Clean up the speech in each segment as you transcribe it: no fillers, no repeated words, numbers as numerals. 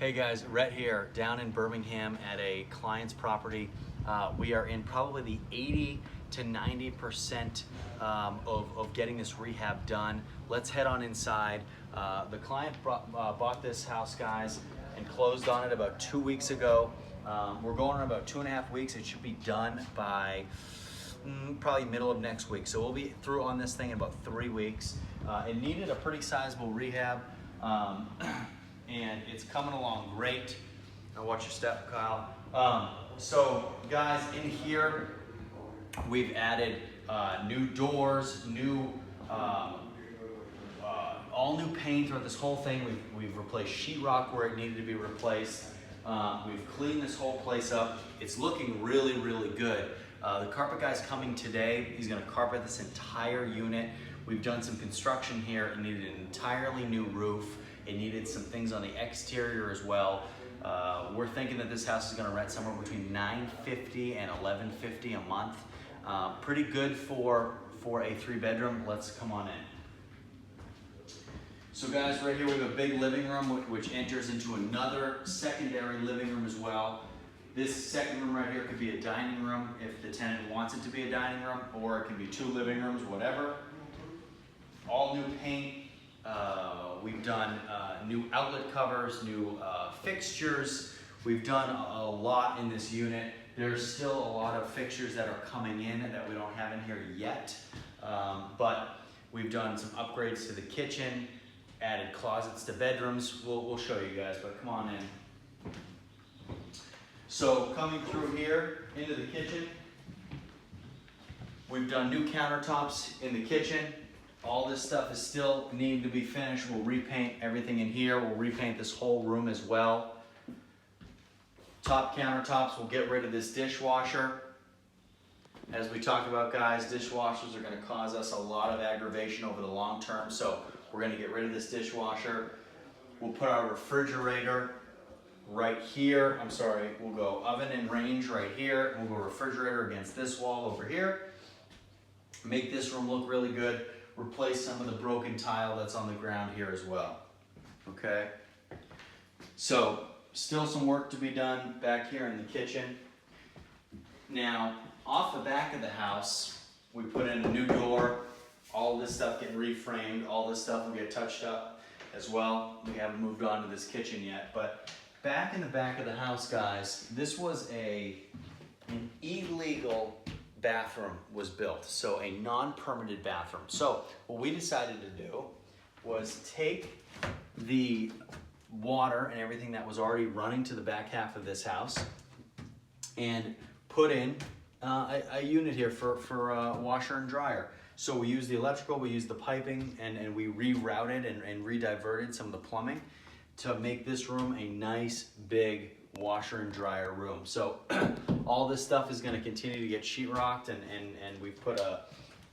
Hey guys, Rhett here, down in Birmingham at a client's property. We are in probably the 80 to 90% of getting this rehab done. Let's head on inside. The client bought this house, guys, and closed on it about 2 weeks ago. We're going on about 2.5 weeks. It should be done by probably middle of next week. So we'll be through on this thing in about 3 weeks. It needed a pretty sizable rehab. And it's coming along great. Now watch your step, Kyle. So guys, in here, we've added new doors, all new paint throughout this whole thing. We've replaced sheetrock where it needed to be replaced. We've cleaned this whole place up. It's looking really, really good. The carpet guy's coming today. He's gonna carpet this entire unit. We've done some construction here. It needed an entirely new roof. It needed some things on the exterior as well. We're thinking that this house is gonna rent somewhere between $950 and $1150 a month. Pretty good for a 3-bedroom. Let's come on in. So guys, right here we have a big living room which enters into another secondary living room as well. This second room right here could be a dining room if the tenant wants it to be a dining room, or it can be 2 living rooms, whatever. All new paint. We've done new outlet covers, new fixtures. We've done a lot in this unit. There's still a lot of fixtures that are coming in that we don't have in here yet. But we've done some upgrades to the kitchen, added closets to bedrooms. We'll show you guys, but come on in. So coming through here into the kitchen, we've done new countertops in the kitchen. All this stuff is still needing to be finished. We'll repaint everything in here. We'll repaint this whole room as well. Top countertops, we'll get rid of this dishwasher. As we talked about, guys, dishwashers are gonna cause us a lot of aggravation over the long term, so we're gonna get rid of this dishwasher. We'll put our refrigerator right here. We'll go oven and range right here. We'll go refrigerator against this wall over here. Make this room look really good. Replace some of the broken tile that's on the ground here as well, okay? So, still some work to be done back here in the kitchen. Now, off the back of the house, we put in a new door. All this stuff getting reframed. All this stuff will get touched up as well. We haven't moved on to this kitchen yet, but back in the back of the house, guys, this was an illegal bathroom was built, so a non-permitted bathroom. So what we decided to do was take the water and everything that was already running to the back half of this house and put in a unit here for a washer and dryer. So we used the electrical, we used the piping, and we rerouted and rediverted some of the plumbing to make this room a nice big washer and dryer room. So all this stuff is going to continue to get sheetrocked, and we've put a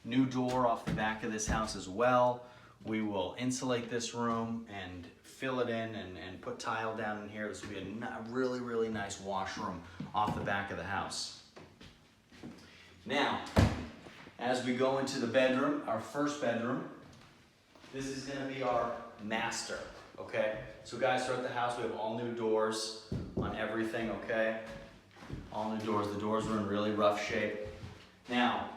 new door off the back of this house as well. We will insulate this room and fill it in and put tile down in here. This will be a really, really nice washroom off the back of the house. Now, as we go into the bedroom, our first bedroom, this is going to be our master. Okay, so guys, throughout the house we have all new doors on everything, okay? All new doors. The doors were in really rough shape. Now,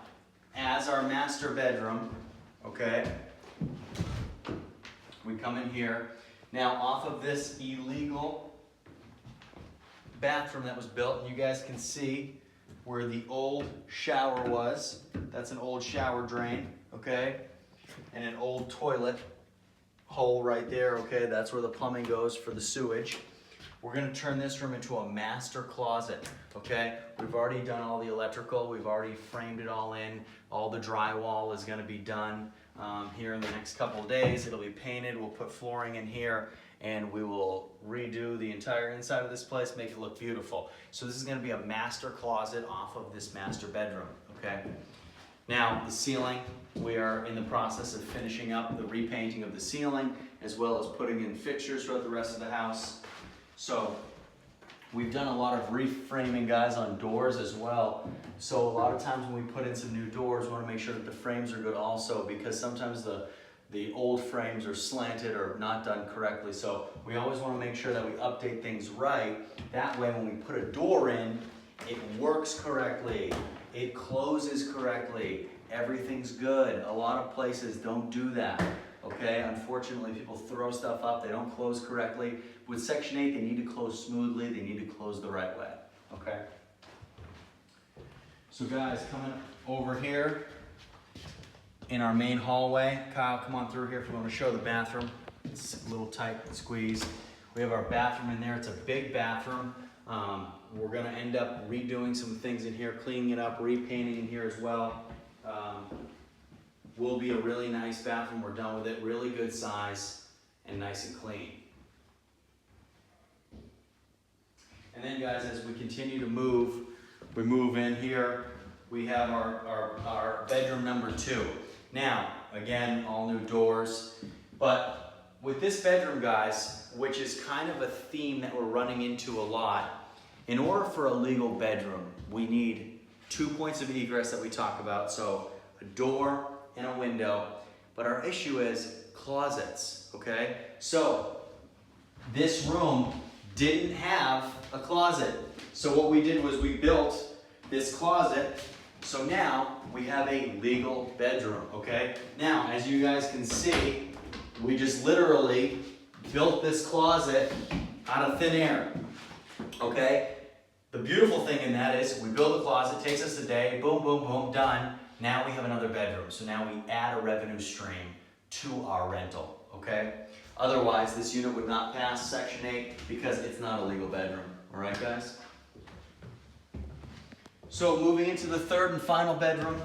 as our master bedroom, okay, we come in here. Now, off of this illegal bathroom that was built, you guys can see where the old shower was. That's an old shower drain, okay? And an old toilet hole right there, okay? That's where the plumbing goes for the sewage. We're gonna turn this room into a master closet, okay? We've already done all the electrical. We've already framed it all in. All the drywall is gonna be done here in the next couple of days. It'll be painted. We'll put flooring in here, and we will redo the entire inside of this place, make it look beautiful. So this is gonna be a master closet off of this master bedroom, okay? Now, the ceiling, we are in the process of finishing up the repainting of the ceiling, as well as putting in fixtures throughout the rest of the house. So we've done a lot of reframing, guys, on doors as well. So a lot of times when we put in some new doors, we want to make sure that the frames are good also, because sometimes the the old frames are slanted or not done correctly. So we always want to make sure that we update things right. That way when we put a door in, it works correctly, it closes correctly, everything's good. A lot of places don't do that, okay? Unfortunately, people throw stuff up, they don't close correctly. With Section 8, they need to close smoothly, they need to close the right way, okay? So guys, coming over here in our main hallway, Kyle, come on through here if we want to show the bathroom. It's a little tight and squeezed. We have our bathroom in there. It's a big bathroom. We're going to end up redoing some things in here, cleaning it up, repainting in here as well. Will be a really nice bathroom. We're done with it. Really good size and nice and clean. And then guys, as we continue to move, we move in here. We have our bedroom number 2. Now, again, all new doors. But with this bedroom, guys, which is kind of a theme that we're running into a lot, in order for a legal bedroom, we need 2 points of egress that we talk about. So a door and a window. But our issue is closets, okay? So this room didn't have a closet. So what we did was we built this closet. So now we have a legal bedroom, okay? Now, as you guys can see, we just literally built this closet out of thin air, okay? The beautiful thing in that is we build a closet, takes us a day, boom, boom, boom, done. Now we have another bedroom. So now we add a revenue stream to our rental, okay? Otherwise, this unit would not pass Section 8 because it's not a legal bedroom, all right, guys? So moving into the third and final bedroom,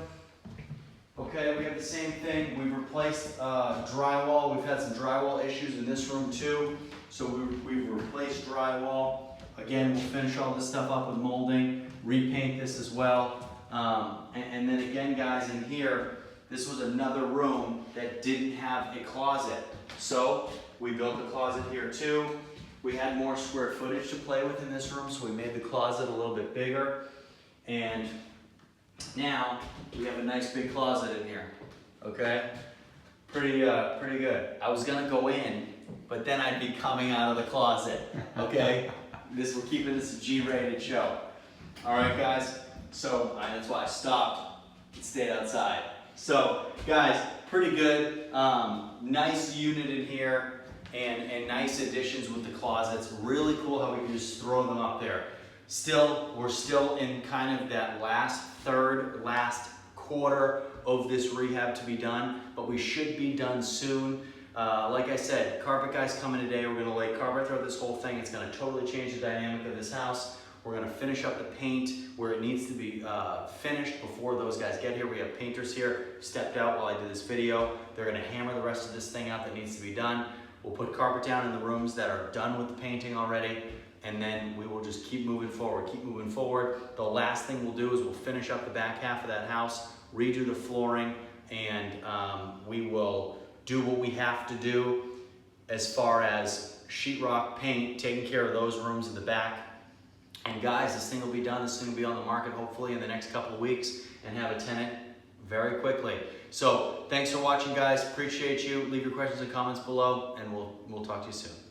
okay, we have the same thing. We've replaced drywall. We've had some drywall issues in this room too. So we've replaced drywall. Again, we'll finish all this stuff up with molding, repaint this as well. And then again, guys, in here, this was another room that didn't have a closet. So we built a closet here too. We had more square footage to play with in this room, so we made the closet a little bit bigger. And now we have a nice big closet in here, okay? Pretty good. I was gonna go in, but then I'd be coming out of the closet, okay? We're keeping this a G-rated show. All right, guys? So that's why I stopped and stayed outside. So, guys, pretty good. Nice unit in here and nice additions with the closets. Really cool how we can just throw them up there. We're still in kind of that last quarter of this rehab to be done, but we should be done soon. Like I said, carpet guy's coming today. We're gonna lay carpet throughout this whole thing. It's gonna totally change the dynamic of this house. We're gonna finish up the paint where it needs to be finished before those guys get here. We have painters here, stepped out while I did this video. They're gonna hammer the rest of this thing out that needs to be done. We'll put carpet down in the rooms that are done with the painting already, and then we will just keep moving forward, The last thing we'll do is we'll finish up the back half of that house, redo the flooring, and we will do what we have to do as far as sheetrock, paint, taking care of those rooms in the back. And guys, this thing will be done. This thing will be on the market hopefully in the next couple of weeks and have a tenant very quickly. So thanks for watching, guys. Appreciate you. Leave your questions and comments below, and we'll talk to you soon.